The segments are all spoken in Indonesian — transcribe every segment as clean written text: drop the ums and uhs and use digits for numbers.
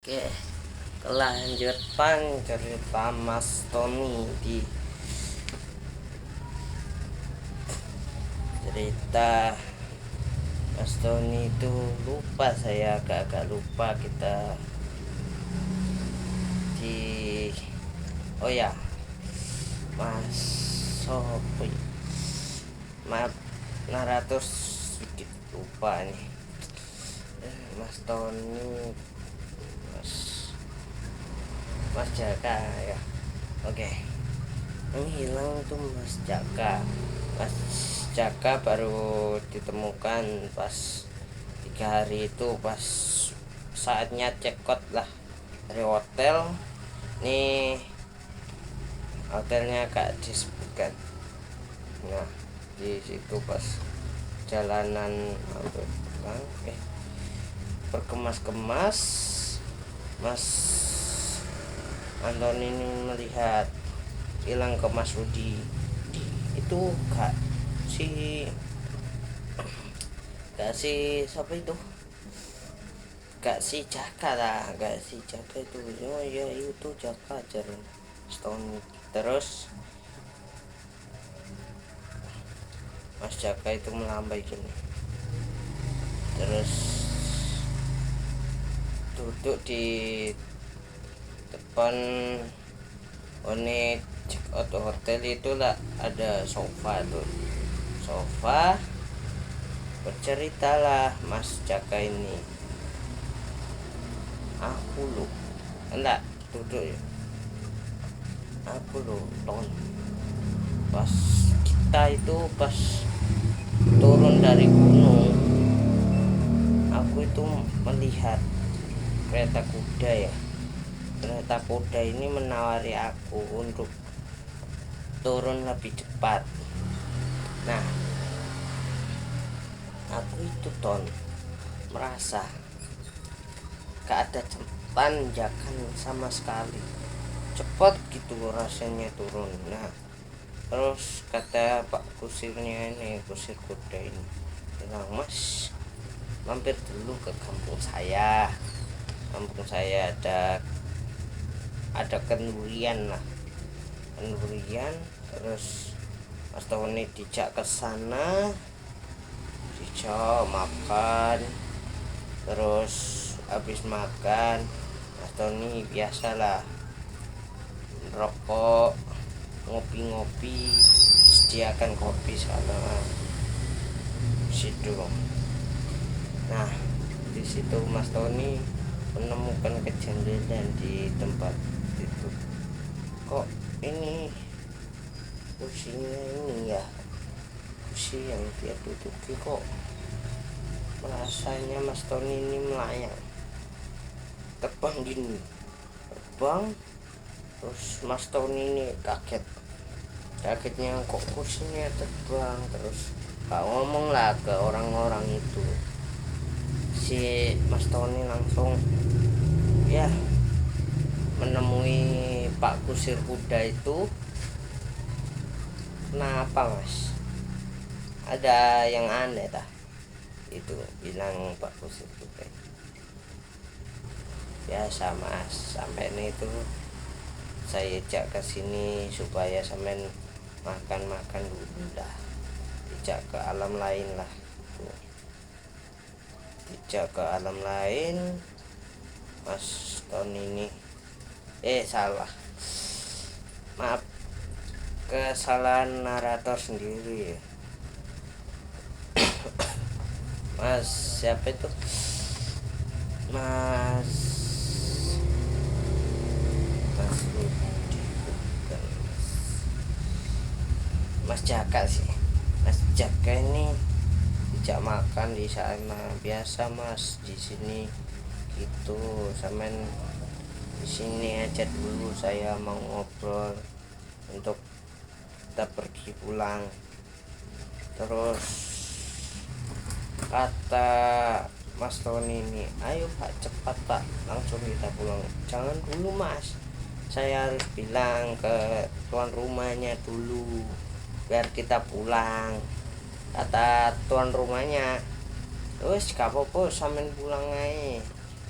Oke, kelanjutan cerita Mas Tony di cerita Mas Tony itu lupa, saya agak-agak lupa kita di oh ya Mas Sopi, maaf narator sedikit lupa nih. Mas Tony, Mas Mas Jaka ya. Oke, yang hilang tuh Mas Jaka. Mas Jaka baru ditemukan pas 3 hari itu, pas saatnya cekot lah dari hotel. Nih hotelnya gak disebutkan. Nah di situ pas jalanan berkemas-kemas, Mas Anton ini melihat hilang ke Mas Rudi. Itu gak si siapa itu, gak si Jaka lah, gak si Jaka itu. Oh ya itu Jaka jalan setahun. Terus Mas Jaka itu melambai gini, terus duduk di depan check out hotel itu lah, ada sofa tuh, sofa. Berceritalah Mas Jaka ini, aku lu enggak duduk ya, aku lu Ton, pas kita itu pas turun dari gunung, aku itu melihat kereta kuda ya. Kereta kuda ini menawari aku untuk turun lebih cepat. Nah aku itu Ton merasa gak ada tanjakan sama sekali, cepat gitu rasanya turun. Nah terus kata Pak kusirnya ini, kusir kuda ini bilang, Mas mampir dulu ke kampung saya. Kampung saya ada kendurian lah, kendurian. Terus Mas Tony dijak ke sana, dijak makan. Terus habis makan Mas Tony biasalah merokok, ngopi-ngopi, sediakan kopi sana situ. Nah di situ Mas Tony menemukan kejanggalan di tempat itu. Kok ini kursinya ini ya, kursi yang dia duduki kok rasanya Mas Tony ini melayang, terbang gini, terbang. Terus Mas Tony ini kagetnya kok kursinya terbang. Terus Kak ngomong lah ke orang-orang itu, si Mas Tony langsung ya menemui Pak kusir kuda itu. Kenapa Mas, ada yang aneh dah? Itu bilang Pak kusir kuda, biasa Mas, sampai itu saya ajak ke sini supaya sampean makan dulu dah, dijak ke alam lain lah. Dijak ke alam lain Mas Tony ini salah, maaf, kesalahan narator sendiri ya. Mas siapa itu, Mas Rudi bukan, Mas Jaka sih. Mas Jaka ini dijak makan di sana biasa Mas, di sini gitu. Sampean di sini aja dulu, saya mau ngobrol untuk kita pergi pulang. Terus kata Mas Tony ini, ayo Pak, cepat Pak, langsung kita pulang. Jangan dulu Mas, saya harus bilang ke tuan rumahnya dulu biar kita pulang. Kata tuan rumahnya, terus gak apa-apa sampean pulang aja,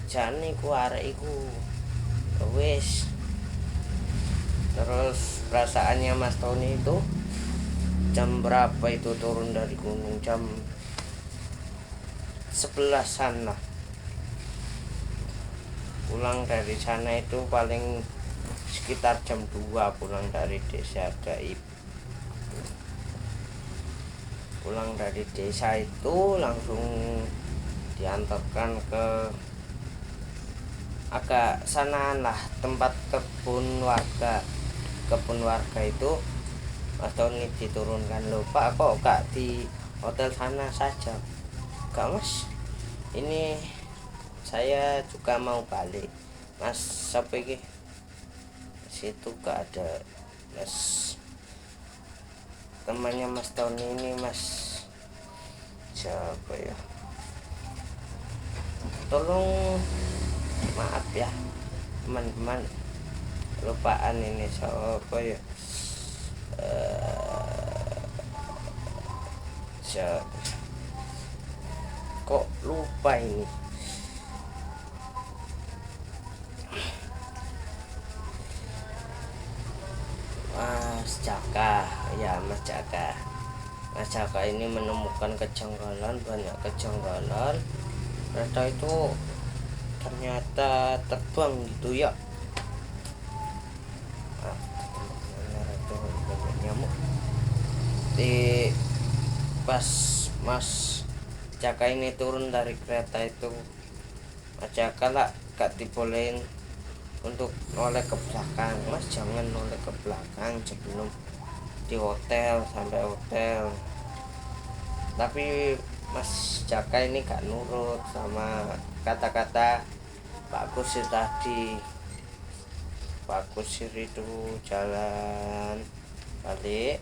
jane ku arek iku wis. Terus perasaannya Mas Tony itu jam berapa itu turun dari gunung? Jam 11-an lah. Pulang dari sana itu paling sekitar jam 2 pulang dari desa Gaib. Pulang dari desa itu langsung diantarkan ke agak sanaan lah, tempat kebun warga. Kebun warga itu Mas Tony diturunkan. Loh Pak, kok gak di hotel sana saja? Gak Mas, ini saya juga mau balik. Mas siapa ini? Situ gak ada Mas, temannya Mas Tony ini. Mas siapa ya, tolong maaf ya teman-teman, lupaan ini siapa ya. Kok lupa ini. Mas Jaka, ya Mas Jaka. Mas Jaka ini menemukan kejanggalan, banyak kejanggalan. Kereta itu ternyata terbang gitu ya. Banyak nyamuk. Di pas Mas Jaka ini turun dari kereta itu, Mas Jaka lah gak dibolehin untuk noleh ke belakang. Mas jangan noleh ke belakang sebelum di hotel, sampai hotel. Tapi Mas Jaka ini gak nurut sama kata-kata Pak Kusir tadi. Pak Kusir itu jalan balik,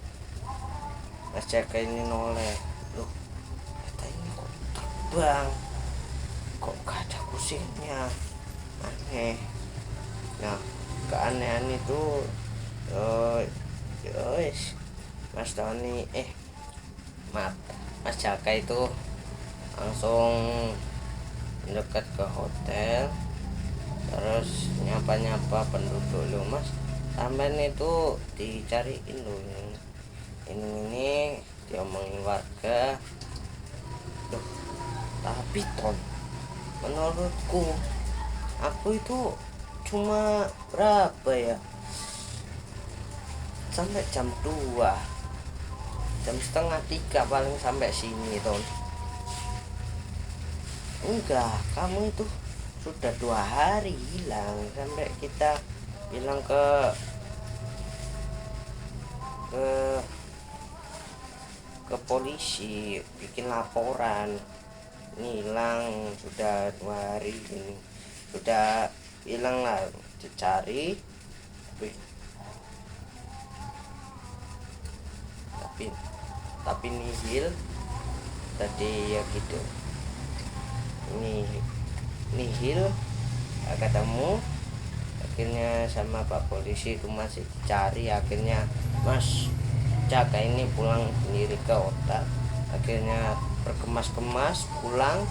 Mas Jaka ini noleh. Loh, kereta ini kok terbang, kok gak ada kusirnya, aneh. Nah, keanehan itu Mas Tony maaf, Mas Jaka itu langsung mendekat ke hotel, terus nyapa-nyapa penduduk. Loh Mas, sampean itu dicariin loh, ini diomongin warga. Loh, tapi Ton, menurutku aku itu cuma berapa ya, sampai jam 2, jam setengah 3 paling sampai sini Ton. Enggak, kamu itu sudah 2 hari hilang. Sampai kita bilang ke polisi, bikin laporan, hilang sudah 2 hari ini, sudah hilang lah, dicari. Tapi nihil tadi ya gitu, ini nihil gak ketemu. Akhirnya sama Pak polisi itu masih dicari. Akhirnya Mas Jaka ini pulang sendiri ke hotel. Akhirnya berkemas-kemas pulang,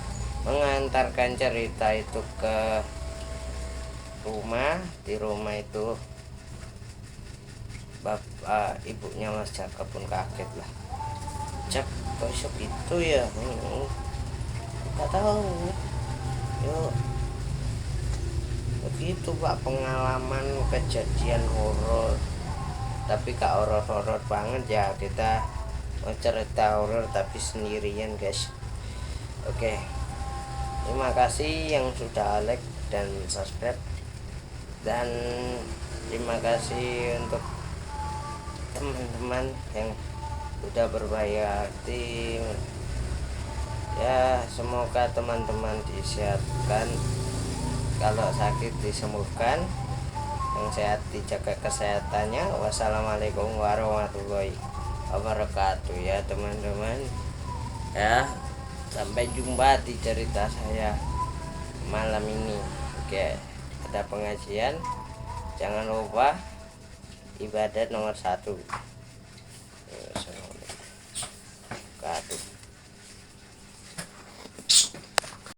mengantarkan cerita itu ke rumah. Di rumah itu bapak ibunya Mas Jaka pun kaget lah. Jak, kok iso gitu ya? Gak tahu. Yuk, begitu Pak, pengalaman kejadian horor. Tapi gak horor-horor banget ya, kita mau cerita horor tapi sendirian guys. Oke, terima kasih yang sudah like dan subscribe, dan terima kasih untuk teman-teman yang sudah berbahaya hati ya. Semoga teman-teman disehatkan, kalau sakit disembuhkan, yang sehat dijaga kesehatannya. Wassalamualaikum warahmatullahi wabarakatuh ya teman-teman ya. Sampai jumpa di cerita saya malam ini. Oke, ada pengajian, jangan lupa ibadah nomor 1. Assalamualaikum warahmatullahi wabarakatuh.